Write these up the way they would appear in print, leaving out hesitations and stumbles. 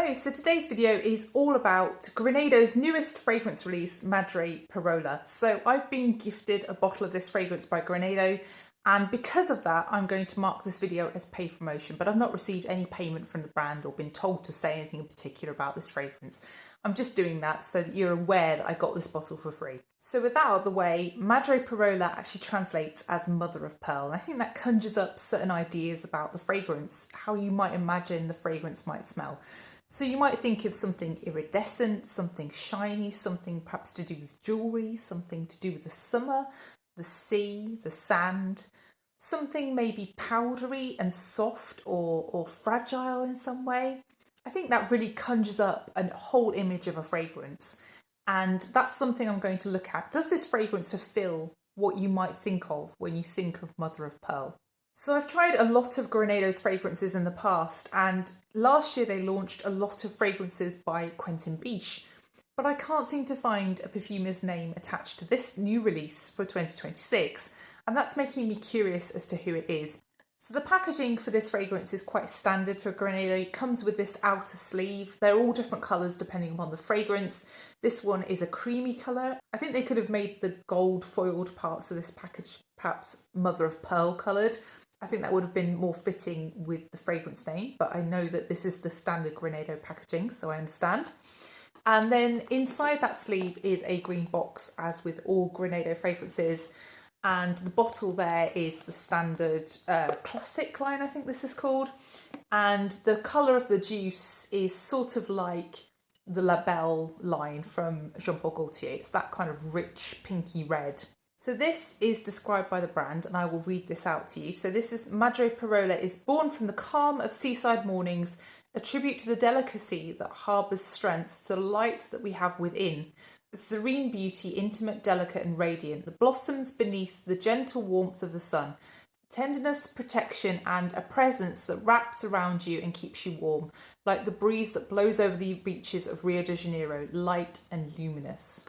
Hello, so today's video is all about Granado's newest fragrance release, Madreperola. So I've been gifted a bottle of this fragrance by Granado, and because of that I'm going to mark this video as paid promotion, but I've not received any payment from the brand or been told to say anything in particular about this fragrance. I'm just doing that so that you're aware that I got this bottle for free. So with that out of the way, Madreperola actually translates as mother of pearl, and I think that conjures up certain ideas about the fragrance, how you might imagine the fragrance might smell. So you might think of something iridescent, something shiny, something perhaps to do with jewellery, something to do with the summer, the sea, the sand, something maybe powdery and soft or fragile in some way. I think that really conjures up a whole image of a fragrance, and that's something I'm going to look at. Does this fragrance fulfill what you might think of when you think of mother of pearl? So I've tried a lot of Granado's fragrances in the past, and last year they launched a lot of fragrances by Quentin Biche, but I can't seem to find a perfumer's name attached to this new release for 2026, and that's making me curious as to who it is. So the packaging for this fragrance is quite standard for Granado. It comes with this outer sleeve. They're all different colours depending upon the fragrance. This one is a creamy colour. I think they could have made the gold foiled parts of this package perhaps mother of pearl coloured. I think that would have been more fitting with the fragrance name, but I know that this is the standard Granado packaging, so I understand. And then inside that sleeve is a green box, as with all Granado fragrances. And the bottle there is the standard classic line, I think this is called. And the colour of the juice is sort of like the La Belle line from Jean Paul Gaultier. It's that kind of rich pinky red. So this is described by the brand, and I will read this out to you. So this is: Madreperola is born from the calm of seaside mornings, a tribute to the delicacy that harbours strength, to the light that we have within. A serene beauty, intimate, delicate and radiant, the blossoms beneath the gentle warmth of the sun. Tenderness, protection and a presence that wraps around you and keeps you warm, like the breeze that blows over the beaches of Rio de Janeiro, light and luminous.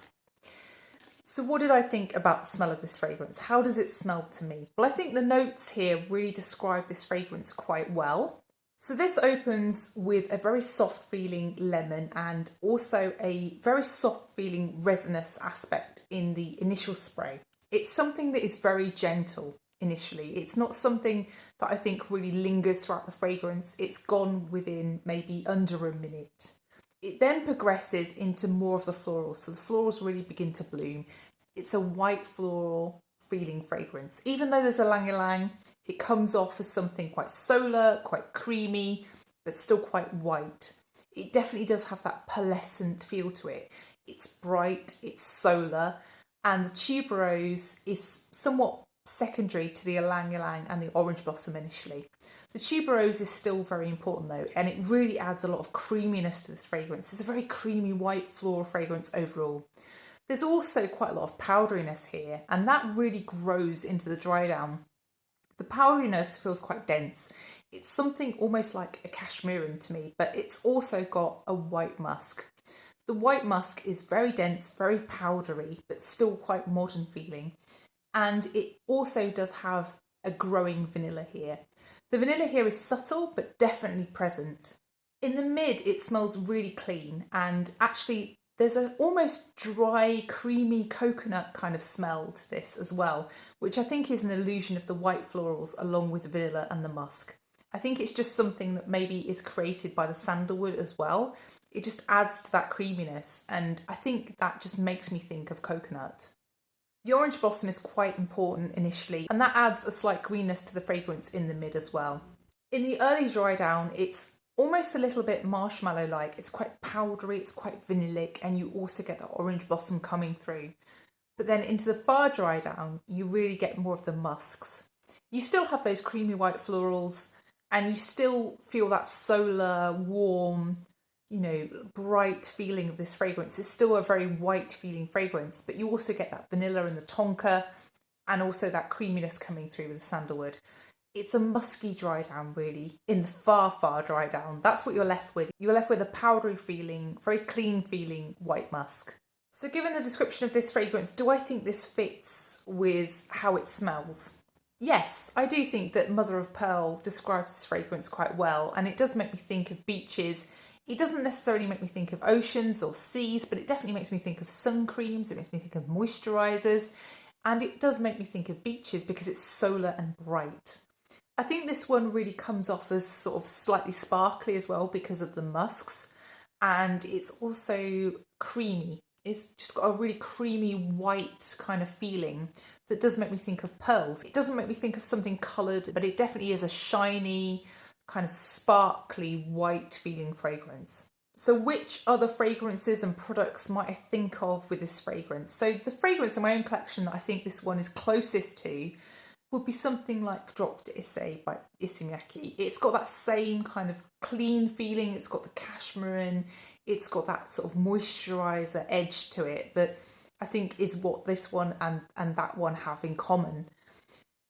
So what did I think about the smell of this fragrance? How does it smell to me? Well, I think the notes here really describe this fragrance quite well. So this opens with a very soft feeling lemon and also a very soft feeling resinous aspect in the initial spray. It's something that is very gentle initially. It's not something that I think really lingers throughout the fragrance. It's gone within maybe under a minute. It then progresses into more of the florals. So the florals really begin to bloom. It's a white floral feeling fragrance. Even though there's a ylang-ylang, it comes off as something quite solar, quite creamy, but still quite white. It definitely does have that pearlescent feel to it. It's bright, it's solar, and the tuberose is somewhat secondary to the ylang-ylang and the orange blossom initially. The tuberose is still very important though, and it really adds a lot of creaminess to this fragrance. It's a very creamy white floral fragrance overall. There's also quite a lot of powderiness here, and that really grows into the drydown. The powderiness feels quite dense. It's something almost like a cashmeran to me, but it's also got a white musk. The white musk is very dense, very powdery, but still quite modern feeling. And it also does have a growing vanilla here. The vanilla here is subtle, but definitely present. In the mid, it smells really clean, and actually there's an almost dry, creamy coconut kind of smell to this as well, which I think is an illusion of the white florals along with the vanilla and the musk. I think it's just something that maybe is created by the sandalwood as well. It just adds to that creaminess, and I think that just makes me think of coconut. The orange blossom is quite important initially, and that adds a slight greenness to the fragrance in the mid as well. In the early dry down, it's almost a little bit marshmallow-like. It's quite powdery, it's quite vanillic, and you also get that orange blossom coming through. But then into the far dry down, you really get more of the musks. You still have those creamy white florals, and you still feel that solar, warm, bright feeling of this fragrance. It's still a very white feeling fragrance, but you also get that vanilla and the tonka, and also that creaminess coming through with the sandalwood. It's a musky dry down really, in the far, far dry down. That's what you're left with. You're left with a powdery feeling, very clean feeling white musk. So given the description of this fragrance, do I think this fits with how it smells? Yes, I do think that Mother of Pearl describes this fragrance quite well, and it does make me think of beaches It doesn't necessarily make me think of oceans or seas, but it definitely makes me think of sun creams, it makes me think of moisturisers, and it does make me think of beaches because it's solar and bright. I think this one really comes off as sort of slightly sparkly as well because of the musks, and it's also creamy. It's just got a really creamy white kind of feeling that does make me think of pearls. It doesn't make me think of something coloured, but it definitely is a shiny, kind of sparkly white feeling fragrance. So which other fragrances and products might I think of with this fragrance? So the fragrance in my own collection that I think this one is closest to would be something like Drop d'Issey by Issey Miyake. It's got that same kind of clean feeling, it's got the cashmere, it's got that sort of moisturiser edge to it that I think is what this one and that one have in common.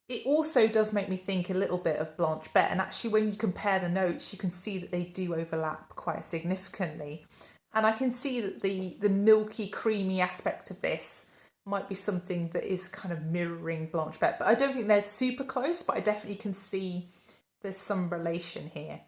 It also does make me think a little bit of Blanche Bette, and actually when you compare the notes you can see that they do overlap quite significantly. And I can see that the milky creamy aspect of this might be something that is kind of mirroring Blanche Bette, but I don't think they're super close, but I definitely can see there's some relation here.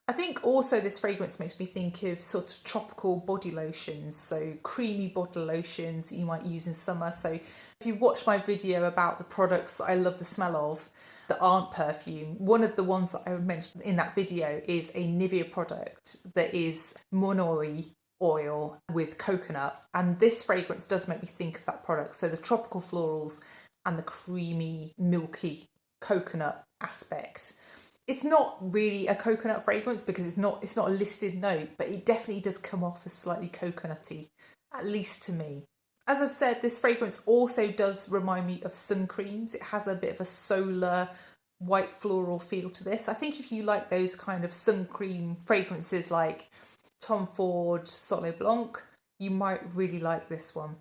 I think also this fragrance makes me think of sort of tropical body lotions, so creamy body lotions that you might use in summer. So if you watch my video about the products that I love the smell of that aren't perfume, one of the ones that I mentioned in that video is a Nivea product that is Monoi oil with coconut, and this fragrance does make me think of that product. So the tropical florals and the creamy milky coconut aspect. It's not really a coconut fragrance because it's not a listed note, but it definitely does come off as slightly coconutty, at least to me. As I've said, this fragrance also does remind me of sun creams. It has a bit of a solar white floral feel to this. I think if you like those kind of sun cream fragrances like Tom Ford Soleil Blanc, you might really like this one.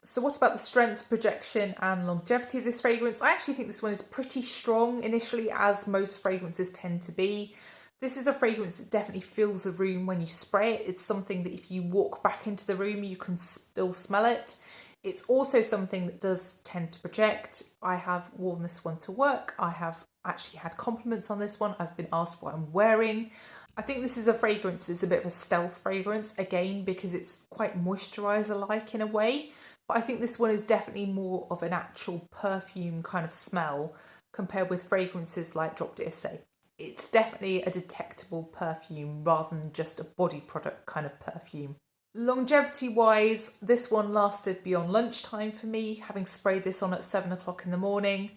So what about the strength, projection and longevity of this fragrance? I actually think this one is pretty strong initially, as most fragrances tend to be. This is a fragrance that definitely fills a room when you spray it. It's something that if you walk back into the room, you can still smell it. It's also something that does tend to project. I have worn this one to work. I have actually had compliments on this one. I've been asked what I'm wearing. I think this is a fragrance that's a bit of a stealth fragrance, again, because it's quite moisturiser-like in a way. But I think this one is definitely more of an actual perfume kind of smell compared with fragrances like Drop d'Issey. It's definitely a detectable perfume rather than just a body product kind of perfume. Longevity wise, this one lasted beyond lunchtime for me, having sprayed this on at 7 o'clock in the morning.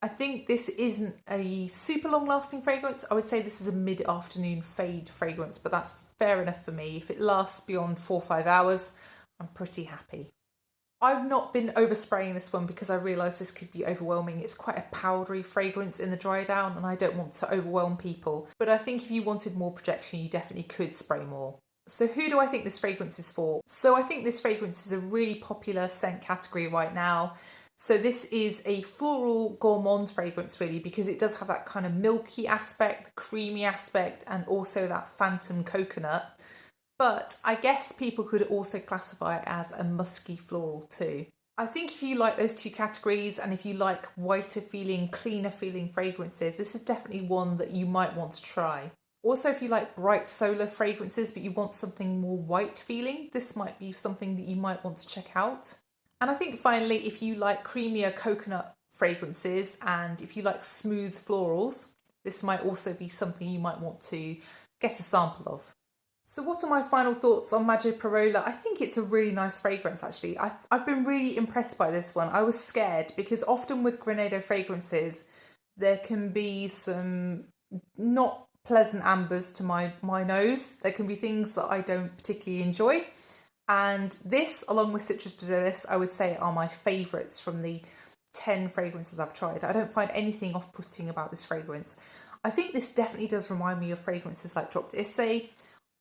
I think this isn't a super long lasting fragrance. I would say this is a mid-afternoon fade fragrance, but that's fair enough for me. If it lasts beyond 4 or 5 hours, I'm pretty happy. I've not been overspraying this one because I realise this could be overwhelming. It's quite a powdery fragrance in the dry down and I don't want to overwhelm people. But I think if you wanted more projection, you definitely could spray more. So who do I think this fragrance is for? So I think this fragrance is a really popular scent category right now. So this is a Floral Gourmand fragrance really, because it does have that kind of milky aspect, the creamy aspect, and also that phantom coconut. But I guess people could also classify it as a musky floral too. I think if you like those two categories and if you like whiter feeling, cleaner feeling fragrances, this is definitely one that you might want to try. Also, if you like bright solar fragrances but you want something more white feeling, this might be something that you might want to check out. And I think finally, if you like creamier coconut fragrances and if you like smooth florals, this might also be something you might want to get a sample of. So what are my final thoughts on Madreperola? I think it's a really nice fragrance actually. I've been really impressed by this one. I was scared because often with Granado fragrances, there can be some not pleasant ambers to my nose. There can be things that I don't particularly enjoy. And this, along with Citrus Basilis, I would say are my favourites from the 10 fragrances I've tried. I don't find anything off-putting about this fragrance. I think this definitely does remind me of fragrances like Drop d'Issey.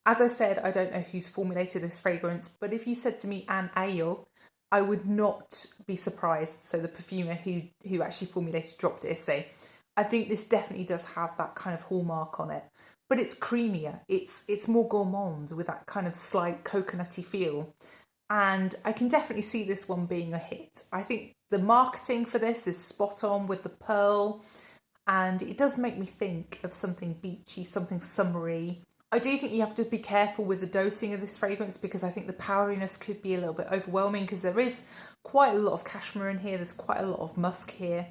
As I said, I don't know who's formulated this fragrance, but if you said to me Anne Ayo, I would not be surprised. So the perfumer who actually formulated Drop d'Issey. I think this definitely does have that kind of hallmark on it. But it's creamier, it's more gourmand with that kind of slight coconutty feel. And I can definitely see this one being a hit. I think the marketing for this is spot on with the pearl. And it does make me think of something beachy, something summery. I do think you have to be careful with the dosing of this fragrance because I think the powderiness could be a little bit overwhelming because there is quite a lot of cashmere in here, there's quite a lot of musk here,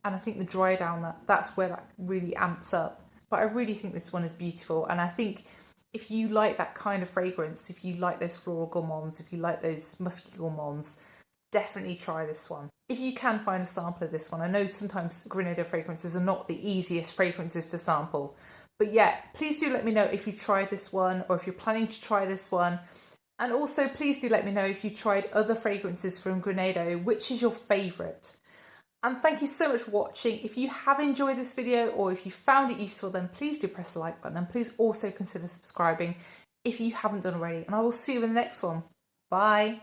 and I think the dry down, that's where that really amps up. But I really think this one is beautiful, and I think if you like that kind of fragrance, if you like those floral gourmands, if you like those musky gourmands, definitely try this one. If you can find a sample of this one, I know sometimes Granado fragrances are not the easiest fragrances to sample, but yeah, please do let me know if you've tried this one or if you're planning to try this one. And also please do let me know if you've tried other fragrances from Granado, which is your favourite. And thank you so much for watching. If you have enjoyed this video or if you found it useful, then please do press the like button and please also consider subscribing if you haven't done already. And I will see you in the next one. Bye.